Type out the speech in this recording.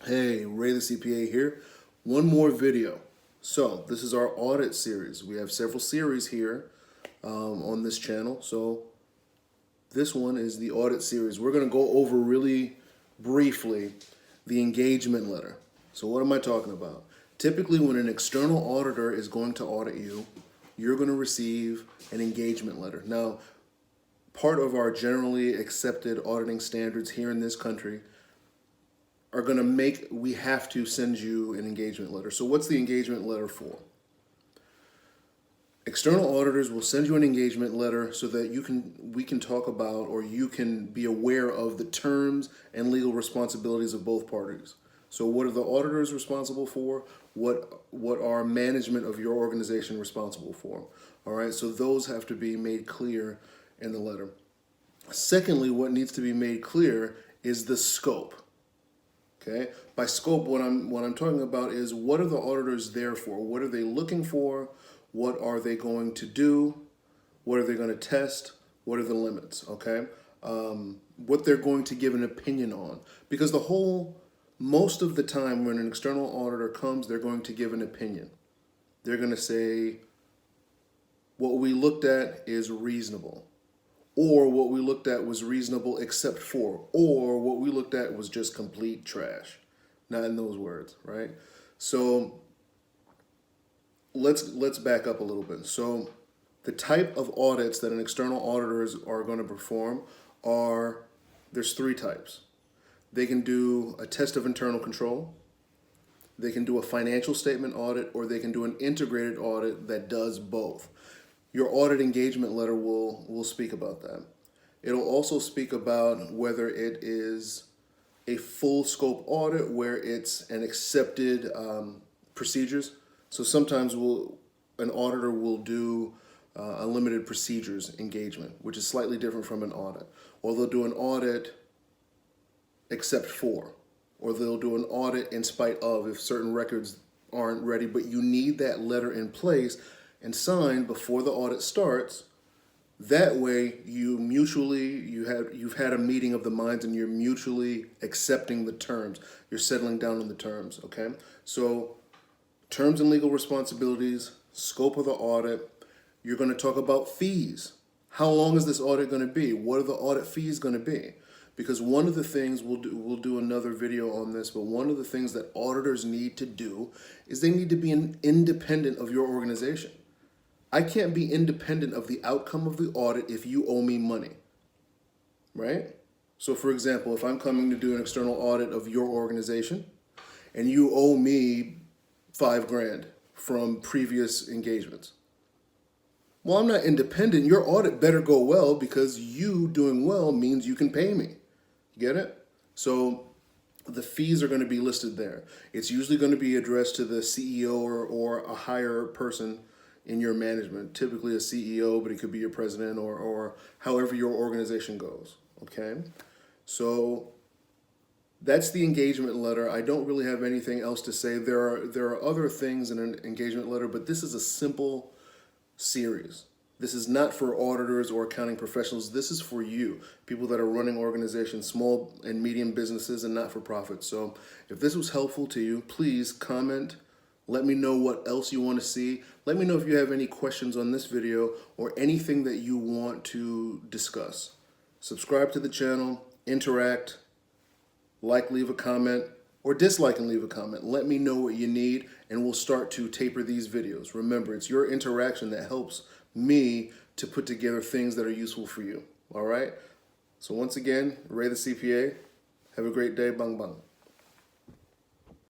Hey, Ray the CPA here. One more video. So this is our audit series. We have several series here on this channel. So this one is the audit series. We're going to go over really briefly the engagement letter. So what am I talking about? Typically when an external auditor is going to audit you, you're going to receive an engagement letter. Now, part of our generally accepted auditing standards here in this country are going to make, we have to send you an engagement letter. So what's the engagement letter for? External auditors will send you an engagement letter so that we can talk about, or you can be aware of the terms and legal responsibilities of both parties. So what are the auditors responsible for? What are management of your organization responsible for? All right, so those have to be made clear in the letter. Secondly, what needs to be made clear is the scope. Okay, by scope, what I'm talking about is, what are the auditors there for? What are they looking for? What are they going to do? What are they going to test? What are the limits? Okay, what they're going to give an opinion on, because most of the time when an external auditor comes, they're going to give an opinion. They're going to say, what we looked at is reasonable, or what we looked at was reasonable except for, or what we looked at was just complete trash. Not in those words, right? So let's back up a little bit. So the type of audits that an external auditors are going to perform there's three types. They can do a test of internal control, they can do a financial statement audit, or they can do an integrated audit that does both. Your audit engagement letter will speak about that. It'll also speak about whether it is a full scope audit where it's an accepted procedures. So sometimes an auditor will do a limited procedures engagement, which is slightly different from an audit. Or they'll do an audit except for, or they'll do an audit in spite of if certain records aren't ready, but you need that letter in place and signed before the audit starts. That way you've had a meeting of the minds and you're mutually accepting the terms. You're settling down on the terms, okay? So terms and legal responsibilities, scope of the audit. You're going to talk about fees. How long is this audit going to be? What are the audit fees going to be? Because one of the things, we'll do another video on this, but one of the things that auditors need to do is they need to be independent of your organization. I can't be independent of the outcome of the audit if you owe me money, right? So for example, if I'm coming to do an external audit of your organization and you owe me $5,000 from previous engagements, well, I'm not independent. Your audit better go well, because you doing well means you can pay me. Get it? So the fees are going to be listed there. It's usually going to be addressed to the CEO or a higher person in your management, typically a CEO, but it could be your president or however your organization goes, okay? So that's the engagement letter. I don't really have anything else to say. There are other things in an engagement letter, but this is a simple series. This is not for auditors or accounting professionals. This is for you, people that are running organizations, small and medium businesses and not-for-profits. So if this was helpful to you, please comment. Let me know what else you want to see. Let me know if you have any questions on this video or anything that you want to discuss. Subscribe to the channel, interact, like, leave a comment, or dislike and leave a comment. Let me know what you need, and we'll start to taper these videos. Remember, it's your interaction that helps me to put together things that are useful for you. All right? So once again, Ray the CPA. Have a great day. Bang bang.